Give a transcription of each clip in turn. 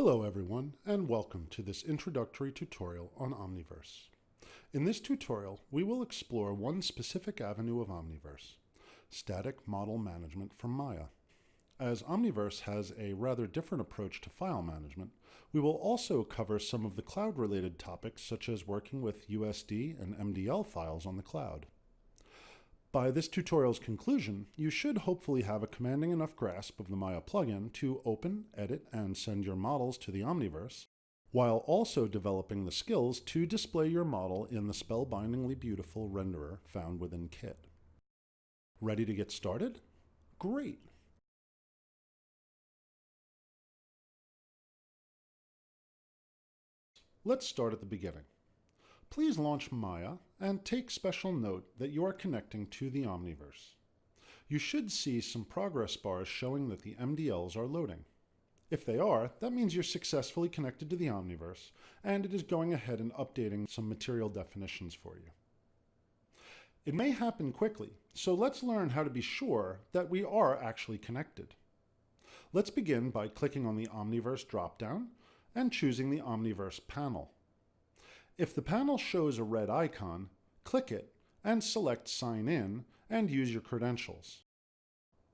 Hello everyone, and welcome to this introductory tutorial on Omniverse. In this tutorial, we will explore one specific avenue of Omniverse, static model management from Maya. As Omniverse has a rather different approach to file management, we will also cover some of the cloud-related topics such as working with USD and MDL files on the cloud. By this tutorial's conclusion, you should hopefully have a commanding enough grasp of the Maya plugin to open, edit, and send your models to the Omniverse, while also developing the skills to display your model in the spellbindingly beautiful renderer found within Kit. Ready to get started? Great! Let's start at the beginning. Please launch Maya and take special note that you are connecting to the Omniverse. You should see some progress bars showing that the MDLs are loading. If they are, that means you're successfully connected to the Omniverse, and it is going ahead and updating some material definitions for you. It may happen quickly, so let's learn how to be sure that we are actually connected. Let's begin by clicking on the Omniverse dropdown and choosing the Omniverse panel. If the panel shows a red icon, click it and select Sign In and use your credentials.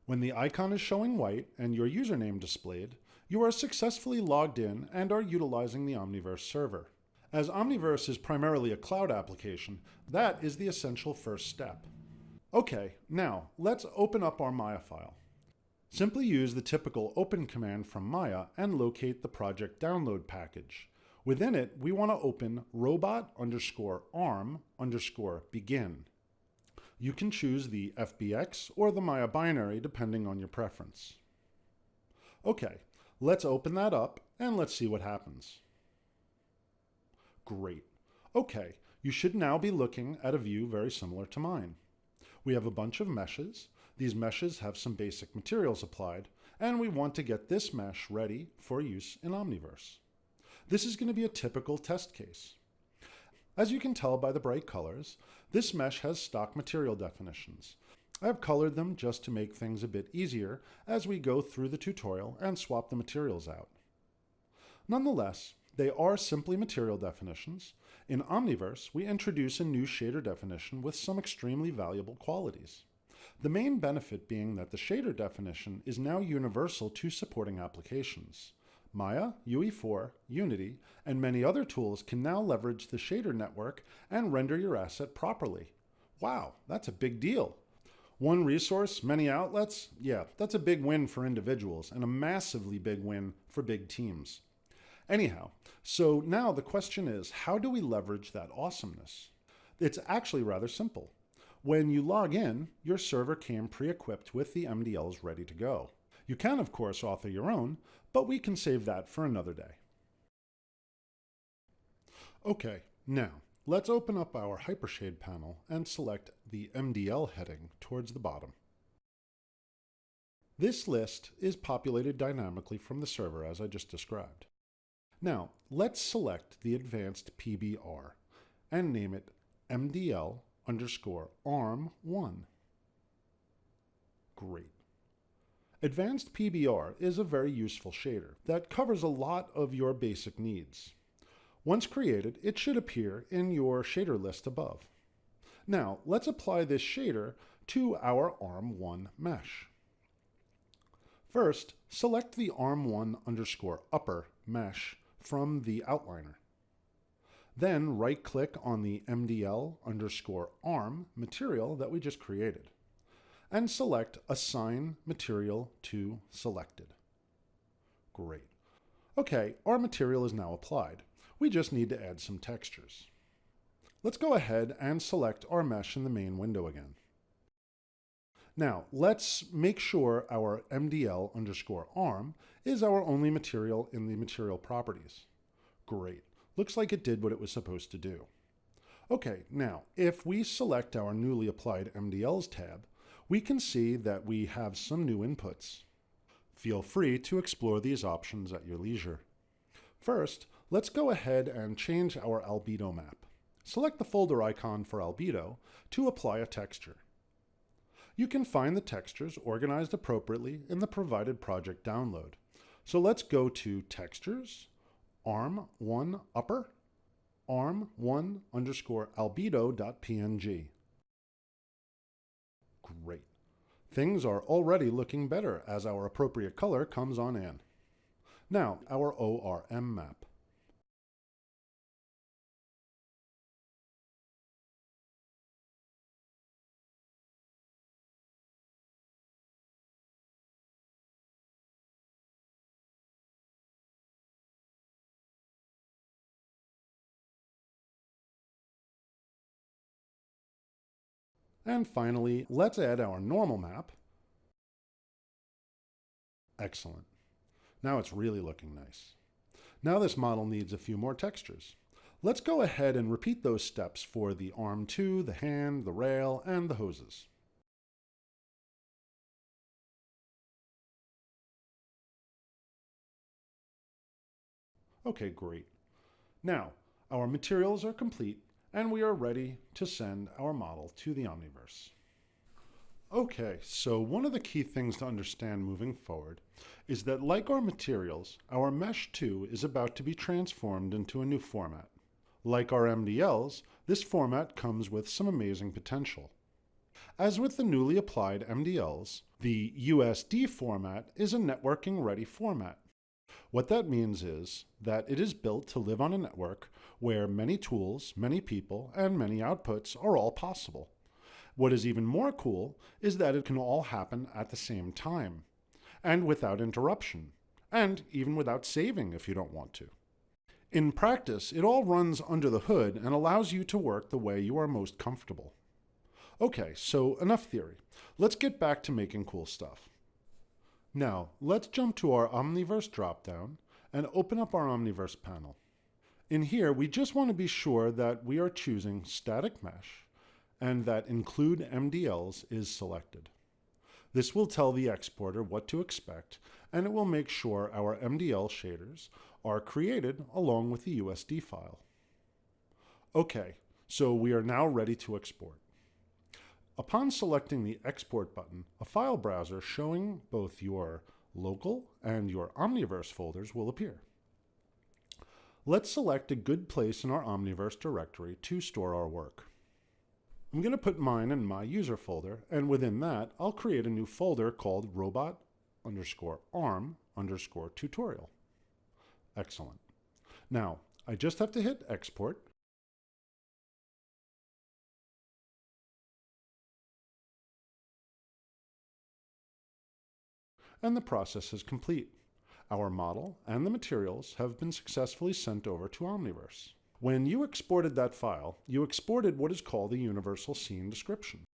When the icon is showing white and your username displayed, you are successfully logged in and are utilizing the Omniverse server. As Omniverse is primarily a cloud application, that is the essential first step. Okay, now let's open up our Maya file. Simply use the typical open command from Maya and locate the project download package. Within it, we want to open robot_arm_begin. You can choose the FBX or the Maya binary depending on your preference. Okay, let's open that up and let's see what happens. Great. Okay, you should now be looking at a view very similar to mine. We have a bunch of meshes. These meshes have some basic materials applied, and we want to get this mesh ready for use in Omniverse. This is going to be a typical test case. As you can tell by the bright colors, this mesh has stock material definitions. I have colored them just to make things a bit easier as we go through the tutorial and swap the materials out. Nonetheless, they are simply material definitions. In Omniverse, we introduce a new shader definition with some extremely valuable qualities. The main benefit being that the shader definition is now universal to supporting applications. Maya, UE4, Unity, and many other tools can now leverage the shader network and render your asset properly. Wow, that's a big deal. One resource, many outlets? Yeah, that's a big win for individuals and a massively big win for big teams. Anyhow, so now the question is, how do we leverage that awesomeness? It's actually rather simple. When you log in, your server came pre-equipped with the MDLs ready to go. You can, of course, author your own, but we can save that for another day. Okay, now let's open up our Hypershade panel and select the MDL heading towards the bottom. This list is populated dynamically from the server as I just described. Now, let's select the advanced PBR and name it MDL_ARM1. Great. Advanced PBR is a very useful shader that covers a lot of your basic needs. Once created, it should appear in your shader list above. Now, let's apply this shader to our ARM1 mesh. First, select the ARM1_upper mesh from the outliner. Then right-click on the MDL_ARM material that we just created, and select Assign Material to Selected. Great. Okay, our material is now applied. We just need to add some textures. Let's go ahead and select our mesh in the main window again. Now, let's make sure our MDL_ARM is our only material in the material properties. Great. Looks like it did what it was supposed to do. Okay, now, if we select our newly applied MDLs tab, we can see that we have some new inputs. Feel free to explore these options at your leisure. First, let's go ahead and change our albedo map. Select the folder icon for albedo to apply a texture. You can find the textures organized appropriately in the provided project download. So let's go to Textures, arm1 upper, arm1 underscore albedo.png. Great. Things are already looking better as our appropriate color comes on in. Now, our ORM map. And finally, let's add our normal map. Excellent. Now it's really looking nice. Now this model needs a few more textures. Let's go ahead and repeat those steps for the arm 2, the hand, the rail, and the hoses. Okay, great. Now, our materials are complete, and we are ready to send our model to the Omniverse. Okay, so one of the key things to understand moving forward is that, like our materials, our Mesh 2 is about to be transformed into a new format. Like our MDLs, this format comes with some amazing potential. As with the newly applied MDLs, the USD format is a networking-ready format. What that means is that it is built to live on a network where many tools, many people, and many outputs are all possible. What is even more cool is that it can all happen at the same time, and without interruption, and even without saving if you don't want to. In practice, it all runs under the hood and allows you to work the way you are most comfortable. Okay, so enough theory. Let's get back to making cool stuff. Now, let's jump to our Omniverse dropdown and open up our Omniverse panel. In here, we just want to be sure that we are choosing Static Mesh and that Include MDLs is selected. This will tell the exporter what to expect, and it will make sure our MDL shaders are created along with the USD file. Okay, so we are now ready to export. Upon selecting the Export button, a file browser showing both your local and your Omniverse folders will appear. Let's select a good place in our Omniverse directory to store our work. I'm going to put mine in my user folder, and within that, I'll create a new folder called robot_arm_tutorial. Excellent. Now, I just have to hit Export. And the process is complete. Our model and the materials have been successfully sent over to Omniverse. When you exported that file, you exported what is called a universal scene description.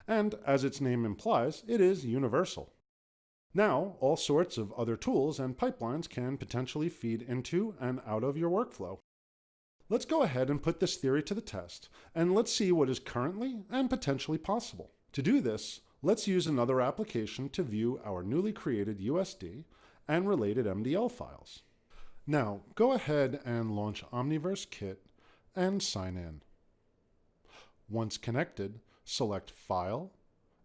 And as its name implies, it is universal. Now, all sorts of other tools and pipelines can potentially feed into and out of your workflow. Let's go ahead and put this theory to the test, and let's see what is currently and potentially possible. To do this, let's use another application to view our newly created USD and related MDL files. Now, go ahead and launch Omniverse Kit and sign in. Once connected, select File,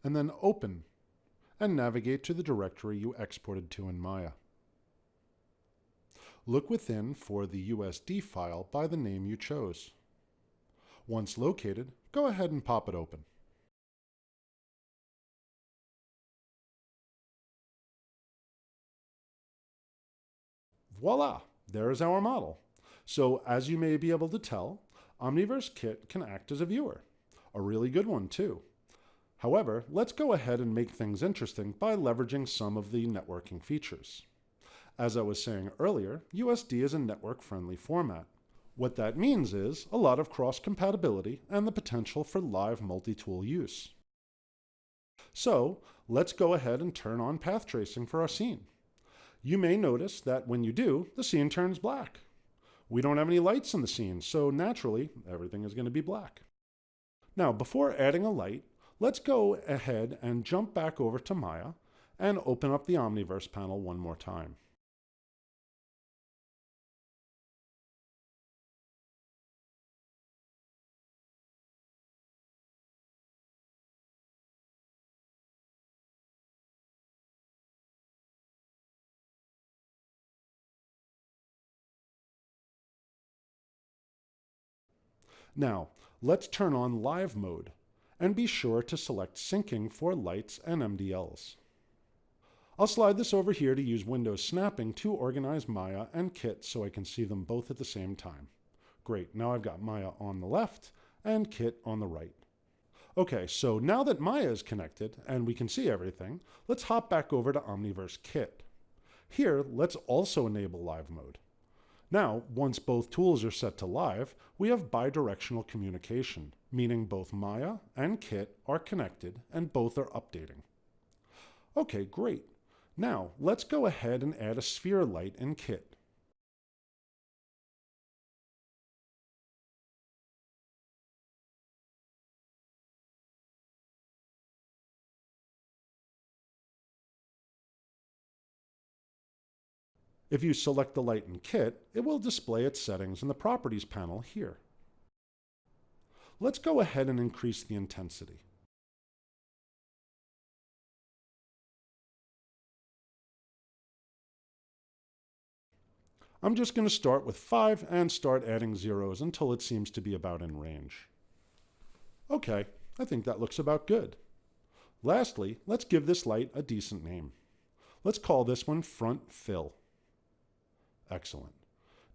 and then Open, and navigate to the directory you exported to in Maya. Look within for the USD file by the name you chose. Once located, go ahead and pop it open. Voila! There is our model. So as you may be able to tell, Omniverse Kit can act as a viewer. A really good one too. However, let's go ahead and make things interesting by leveraging some of the networking features. As I was saying earlier, USD is a network-friendly format. What that means is a lot of cross-compatibility and the potential for live multi-tool use. So let's go ahead and turn on path tracing for our scene. You may notice that when you do, the scene turns black. We don't have any lights in the scene, so naturally, everything is going to be black. Now, before adding a light, let's go ahead and jump back over to Maya and open up the Omniverse panel one more time. Now, let's turn on live mode and be sure to select syncing for lights and MDLs. I'll slide this over here to use window snapping to organize Maya and Kit so I can see them both at the same time. Great, now I've got Maya on the left and Kit on the right. Okay, so now that Maya is connected and we can see everything, let's hop back over to Omniverse Kit. Here, let's also enable live mode. Now, once both tools are set to live, we have bidirectional communication, meaning both Maya and Kit are connected and both are updating. Okay, great. Now, let's go ahead and add a sphere light in Kit. If you select the light in Kit, it will display its settings in the Properties panel here. Let's go ahead and increase the intensity. I'm just going to start with 5 and start adding zeros until it seems to be about in range. Okay, I think that looks about good. Lastly, let's give this light a decent name. Let's call this one Front Fill. Excellent.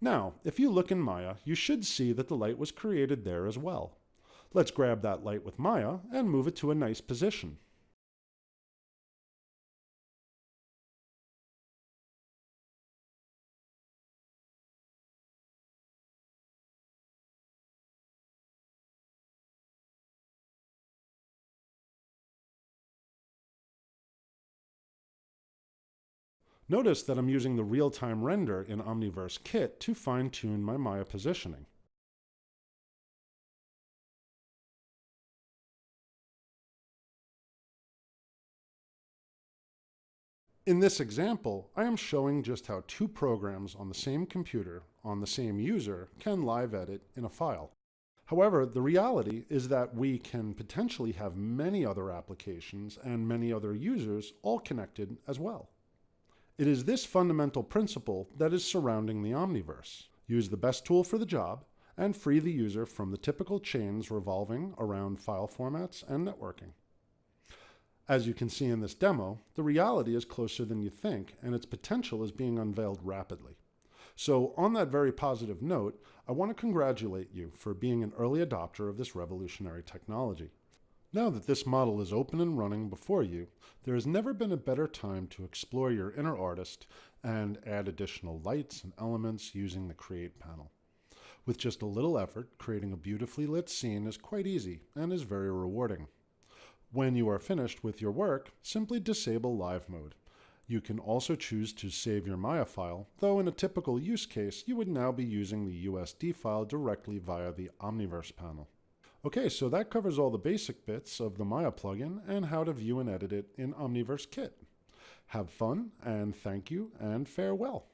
Now, if you look in Maya, you should see that the light was created there as well. Let's grab that light with Maya and move it to a nice position. Notice that I'm using the real-time render in Omniverse Kit to fine-tune my Maya positioning. In this example, I am showing just how two programs on the same computer, on the same user, can live edit in a file. However, the reality is that we can potentially have many other applications and many other users all connected as well. It is this fundamental principle that is surrounding the Omniverse. Use the best tool for the job and free the user from the typical chains revolving around file formats and networking. As you can see in this demo, the reality is closer than you think, and its potential is being unveiled rapidly. So on that very positive note, I want to congratulate you for being an early adopter of this revolutionary technology. Now that this model is open and running before you, there has never been a better time to explore your inner artist and add additional lights and elements using the Create panel. With just a little effort, creating a beautifully lit scene is quite easy and is very rewarding. When you are finished with your work, simply disable live mode. You can also choose to save your Maya file, though in a typical use case, you would now be using the USD file directly via the Omniverse panel. Okay, so that covers all the basic bits of the Maya plugin and how to view and edit it in Omniverse Kit. Have fun, and thank you, and farewell.